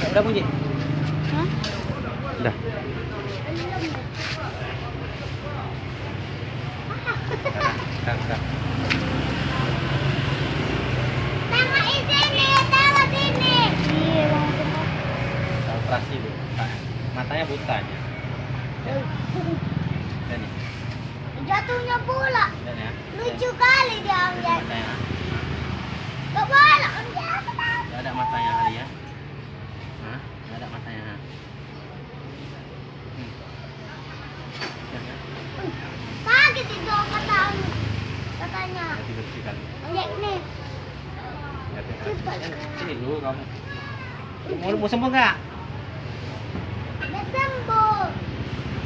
Udah bunyi. Hah? Udah. Udah. Tengok di sini, tengok sini. Iya, Bang. Kita operasi dulu. Matanya buta aja. Dan nih. Jatuhnya bola. Dan ya. Lucu kali dia Om Jack. Matanya. Ke bola Om Jack. Nggak ada matanya kali ya. Hah? Nggak ada matanya. Ya, ya. Sakit itu katanya. Bersih kali. Om Jack nih. Cepat. Sini dulu kamu. Mau sembuh nggak? Udah sembuh.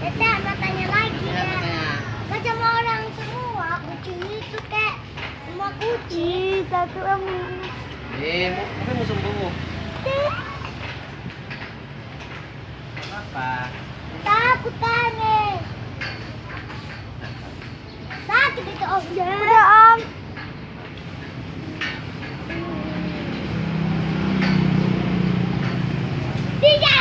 Tetap matanya lagi Iya, ya. matanya. Macam orang semua kucing itu kayak semua kucing. Satu kamu. Mungkin mau sembuh. Apa? Takut aneh. Sakit itu Om Jack. Udah Om. Tiga.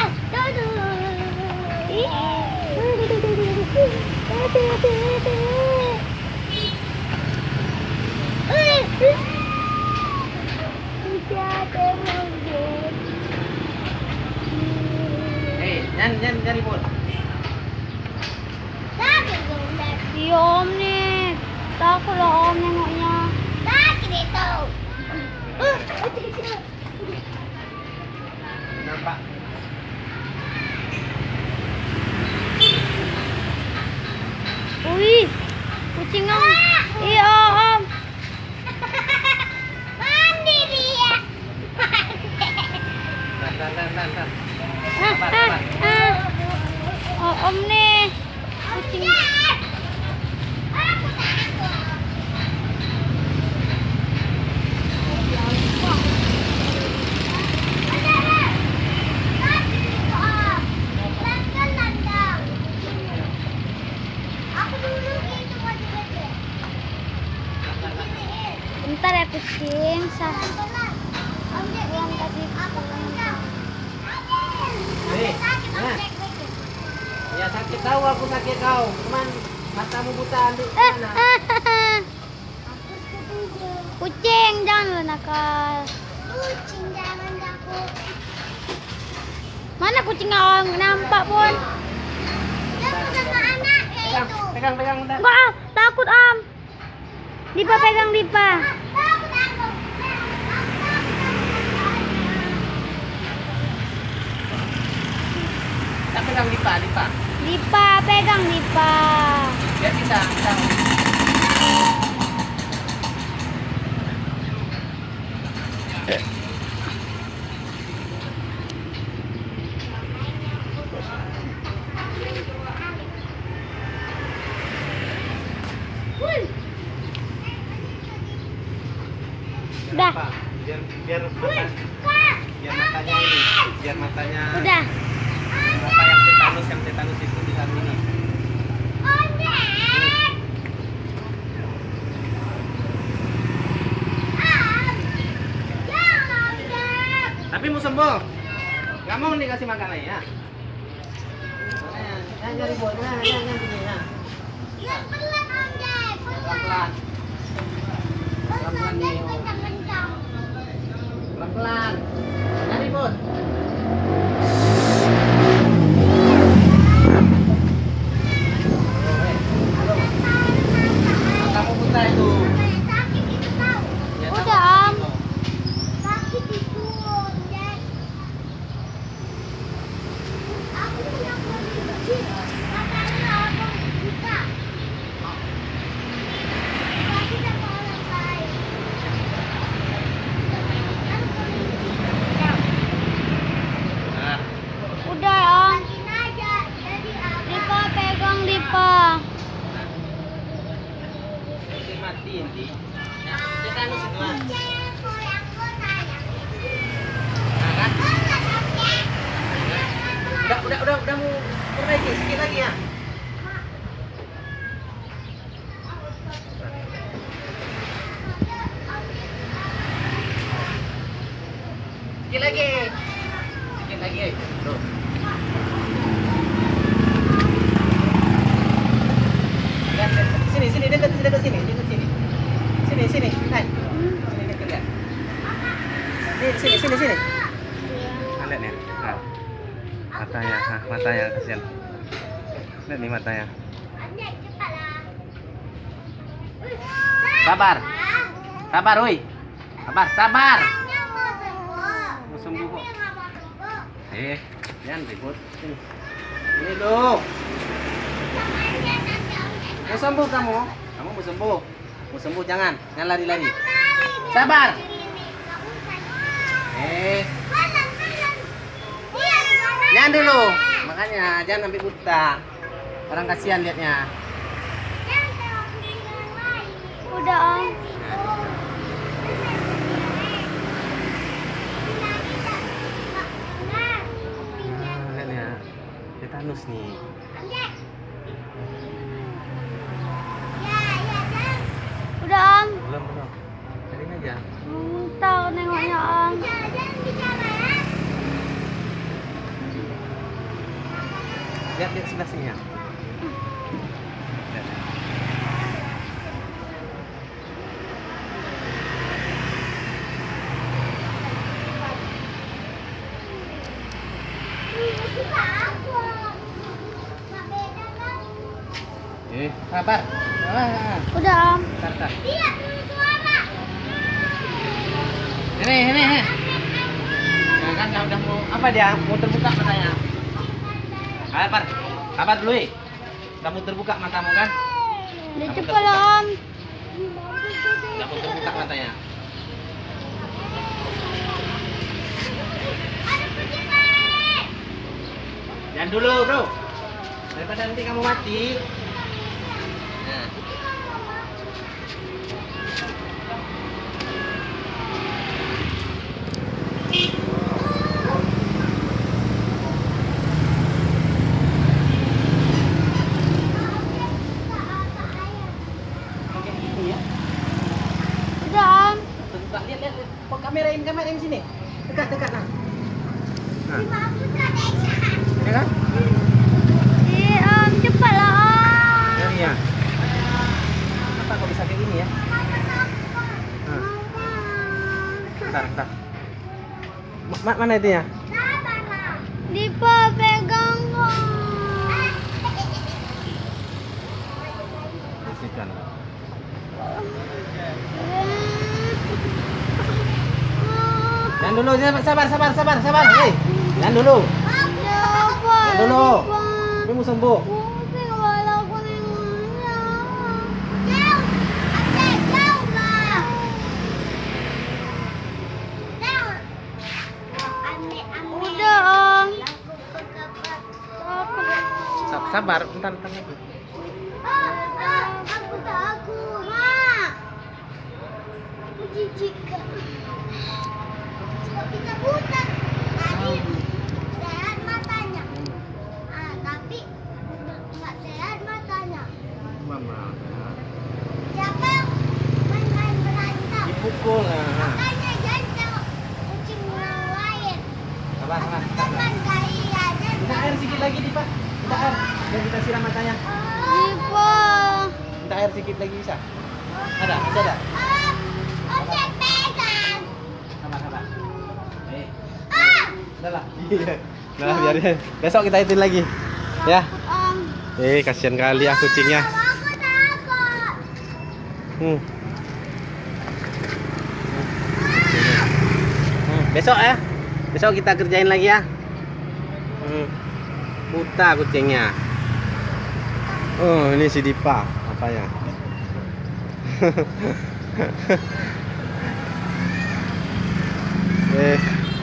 Jangan ribut. Sakit Om Jack. Iya Om nih, takut lah Om nengoknya. Sakit itu. Nampak? Wih, kucing Om. Iya Om. Mandi dia. Dan. Ah, ah, ah. Oh, Om nih, kucing. Aku takut. Sakit itu Om. Pelan-pelan dong. Aku dulu gitu masih kecil. Giniin. Bentar ya kucing. Pelan-pelan. Om Jack ini aku pegang. Sakit Om Nah. Jack dikit. Ya sakit tahu aku sakit kau. Cuman matamu buta di Ah, mana? ah, ah. Aku setuju. Kucing jangan lu nakal. Kucing jangan takut. Mana kucing Om nampak pun? Dia sama anaknya itu. Pegang bentar. Enggak, takut Om. Dipa pegang Dipa. Takut aku. Tak pegang Dipa. Dipa pegang Dipa. Biar bisa. Udah. Apa? Biar matanya ini, biar matanya Udah. apa yang tetanus itu di saat ini. Tapi mau sembuh. Nggak mau dikasih makan lagi ya. Jangan ribut, jangan gini ya. Pelan-pelan. Pelan-pelan. Jangan ribut. Halo. Matamu buta itu. Ya, tahu. Udah, Om. Sakit itu, Om Jack. Aku punya kulit kecil. Matanya aku buta. Sakit sama orang lain. Kan kulit kecil. Nah, Udah Om. Makin aja. Jadi apa? Dipa pegang Dipa. ini mati nanti. Ya, tetanus itu mah. Nah, kan? Udah mau perbaiki sedikit lagi ya. Sedikit lagi Sini. Hai. Sini kita lihat. Sini. Lihat nih. Nah. Matanya kasihan. Lihat nih matanya. Sabar, woi. Sabar. Mau sembuh kok. Jangan ribut. Ini dong. Mau sembuh kamu? Kamu mau sembuh? Mau sembuh jangan lari-lari. Sabar. Jangan dulu. Makanya jangan sampai buta. Orang kasihan liatnya. Udah Om. Lihat ya. Tetanus nih. Udah Om. Belum. Cariin aja. Tahu nengoknya Om. Lihat sebelah sini ya. Lihat. Sabar. Udah Om. Bentar. Lihat suara. Ini. Nah, kan udah mau apa dia? Mau terbuka matanya. Sabar dulu, udah mau terbuka matamu kan? Udah cepat lah Om. Udah mau terbuka matanya. Jangan dulu, bro. Daripada nanti kamu mati. Nah. Udah Om. Terbuka, lihat. Oh, kamerain sini. Dekat nah. Nah. Ya kan? Om cepat lah Om. Jadi ya. Kenapa kok bisa kayak gini ya? Nah. Bentar. Mana itu ya? Dipa pegang Om. Bersihkan. Jangan dulu, sabar. Hei, jangan dulu. Jangan dulu. Kamu mau sembuh. Udah Om. Sabar, bentar lagi. Aku takut, Ma. Aku jijik. Kok bisa buta? Tadi sehat matanya. Tapi nggak sehat matanya. Mama. Siapa yang main-main berantem? Dipukul. Nah. Makanya jangan kucing yang lain. Sabar. Teman kaya dan Minta air sedikit lagi, Dipa. Minta air. Biar kita siram matanya. Dipa. Minta air sedikit lagi bisa. Masih ada. Ojek pegang. Sabar. Ah! Udahlah. Nah, biarin. Besok kita ituin lagi. Ya. Om. Kasihan kali ya kucingnya. Aku takut. Besok ya. Besok kita kerjain lagi ya. Buta kucingnya. Oh, ini si Dipa. Apa ya?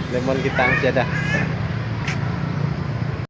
Lemon kita masih ada.